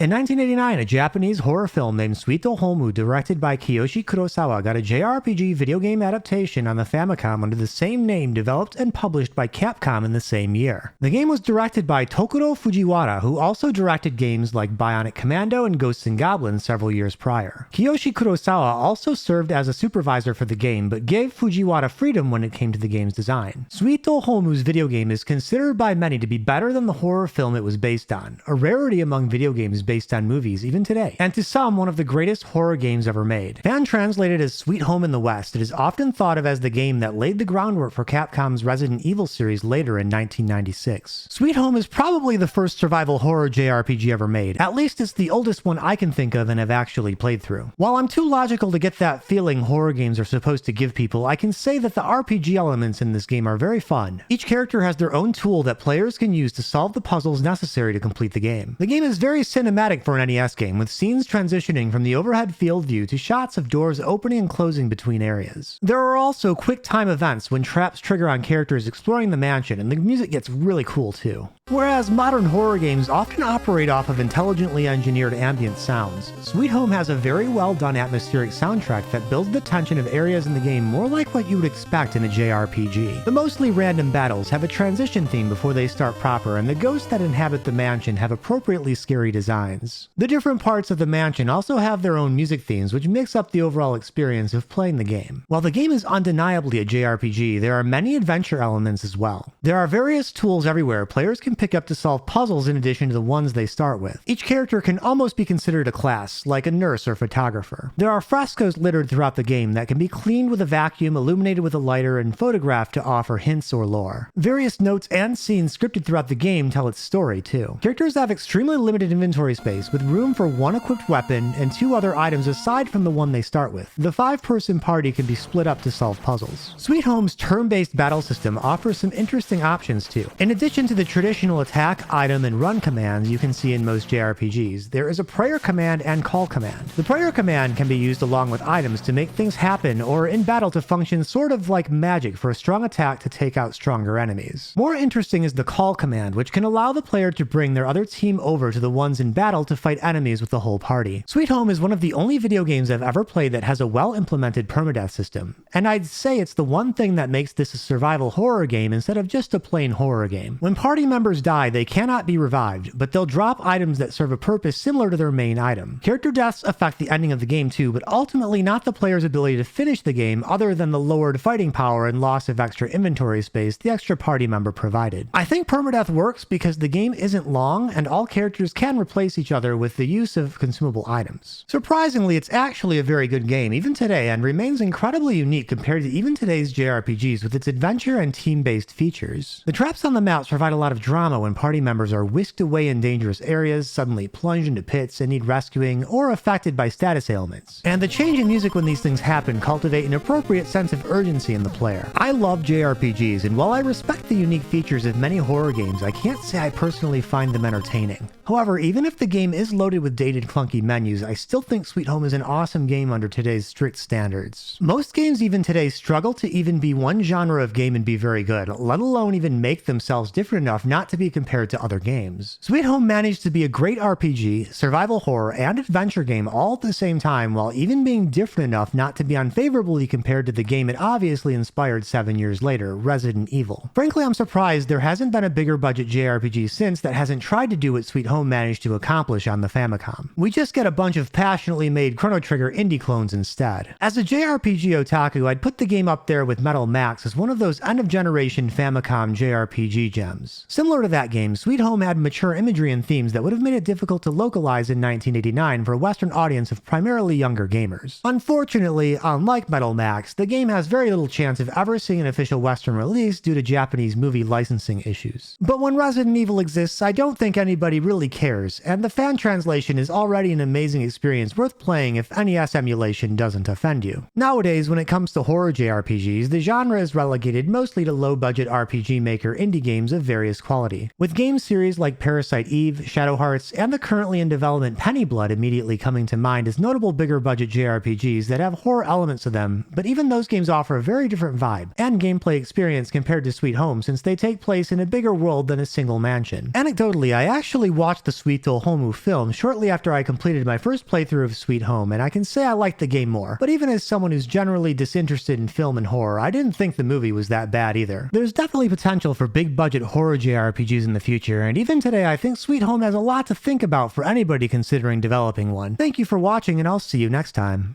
In 1989, a Japanese horror film named Suito Hoomu, directed by Kiyoshi Kurosawa, got a JRPG video game adaptation on the Famicom under the same name, developed and published by Capcom in the same year. The game was directed by Tokuro Fujiwara, who also directed games like Bionic Commando and Ghosts and Goblins several years prior. Kiyoshi Kurosawa also served as a supervisor for the game, but gave Fujiwara freedom when it came to the game's design. Suito Hoomu's video game is considered by many to be better than the horror film it was based on, a rarity among video games based on movies even today, and to some one of the greatest horror games ever made. Fan translated as Sweet Home in the West, it is often thought of as the game that laid the groundwork for Capcom's Resident Evil series later in 1996. Sweet Home is probably the first survival horror JRPG ever made. At least it's the oldest one I can think of and have actually played through. While I'm too logical to get that feeling horror games are supposed to give people, I can say that the RPG elements in this game are very fun. Each character has their own tool that players can use to solve the puzzles necessary to complete the game. The game is very cinematic for an NES game, with scenes transitioning from the overhead field view to shots of doors opening and closing between areas. There are also quick time events when traps trigger on characters exploring the mansion, and the music gets really cool too. Whereas modern horror games often operate off of intelligently engineered ambient sounds, Sweet Home has a very well done atmospheric soundtrack that builds the tension of areas in the game more like what you would expect in a JRPG. The mostly random battles have a transition theme before they start proper, and the ghosts that inhabit the mansion have appropriately scary designs. The different parts of the mansion also have their own music themes, which mix up the overall experience of playing the game. While the game is undeniably a JRPG, there are many adventure elements as well. There are various tools everywhere players can pick up to solve puzzles in addition to the ones they start with. Each character can almost be considered a class, like a nurse or photographer. There are frescoes littered throughout the game that can be cleaned with a vacuum, illuminated with a lighter, and photographed to offer hints or lore. Various notes and scenes scripted throughout the game tell its story too. Characters have extremely limited inventory space, with room for one equipped weapon and 2 other items aside from the one they start with. The 5-person party can be split up to solve puzzles. Sweet Home's turn-based battle system offers some interesting options too. In addition to the traditional attack, item, and run commands you can see in most JRPGs, there is a prayer command and call command. The prayer command can be used along with items to make things happen, or in battle to function sort of like magic for a strong attack to take out stronger enemies. More interesting is the call command, which can allow the player to bring their other team over to the ones in battle to fight enemies with the whole party. Sweet Home is one of the only video games I've ever played that has a well-implemented permadeath system, and I'd say it's the one thing that makes this a survival horror game instead of just a plain horror game. When party members die, they cannot be revived, but they'll drop items that serve a purpose similar to their main item. Character deaths affect the ending of the game too, but ultimately not the player's ability to finish the game other than the lowered fighting power and loss of extra inventory space the extra party member provided. I think permadeath works because the game isn't long and all characters can replace each other with the use of consumable items. Surprisingly, it's actually a very good game even today and remains incredibly unique compared to even today's JRPGs with its adventure and team-based features. The traps on the maps provide a lot of drama when party members are whisked away in dangerous areas, suddenly plunged into pits and need rescuing, or affected by status ailments. And the change in music when these things happen cultivate an appropriate sense of urgency in the player. I love JRPGs, and while I respect the unique features of many horror games, I can't say I personally find them entertaining. However, even if the game is loaded with dated clunky menus, I still think Sweet Home is an awesome game under today's strict standards. Most games even today struggle to even be one genre of game and be very good, let alone even make themselves different enough not to be compared to other games. Sweet Home managed to be a great RPG, survival horror, and adventure game all at the same time, while even being different enough not to be unfavorably compared to the game it obviously inspired 7 years later, Resident Evil. Frankly, I'm surprised there hasn't been a bigger budget JRPG since that hasn't tried to do what Sweet Home managed to accomplish on the Famicom. We just get a bunch of passionately made Chrono Trigger indie clones instead. As a JRPG otaku, I'd put the game up there with Metal Max as one of those end-of-generation Famicom JRPG gems. Similar to that game, Sweet Home had mature imagery and themes that would have made it difficult to localize in 1989 for a Western audience of primarily younger gamers. Unfortunately, unlike Metal Max, the game has very little chance of ever seeing an official Western release due to Japanese movie licensing issues. But when Resident Evil exists, I don't think anybody really cares, and the fan translation is already an amazing experience worth playing if NES emulation doesn't offend you. Nowadays, when it comes to horror JRPGs, the genre is relegated mostly to low-budget RPG Maker indie games of various quality quality. With game series like Parasite Eve, Shadow Hearts, and the currently in development Penny Blood immediately coming to mind as notable bigger budget JRPGs that have horror elements to them, but even those games offer a very different vibe and gameplay experience compared to Sweet Home since they take place in a bigger world than a single mansion. Anecdotally, I actually watched the Suito Hoomu film shortly after I completed my first playthrough of Sweet Home, and I can say I liked the game more. But even as someone who's generally disinterested in film and horror, I didn't think the movie was that bad either. There's definitely potential for big budget horror JRPGs in the future, and even today I think Sweet Home has a lot to think about for anybody considering developing one. Thank you for watching, and I'll see you next time.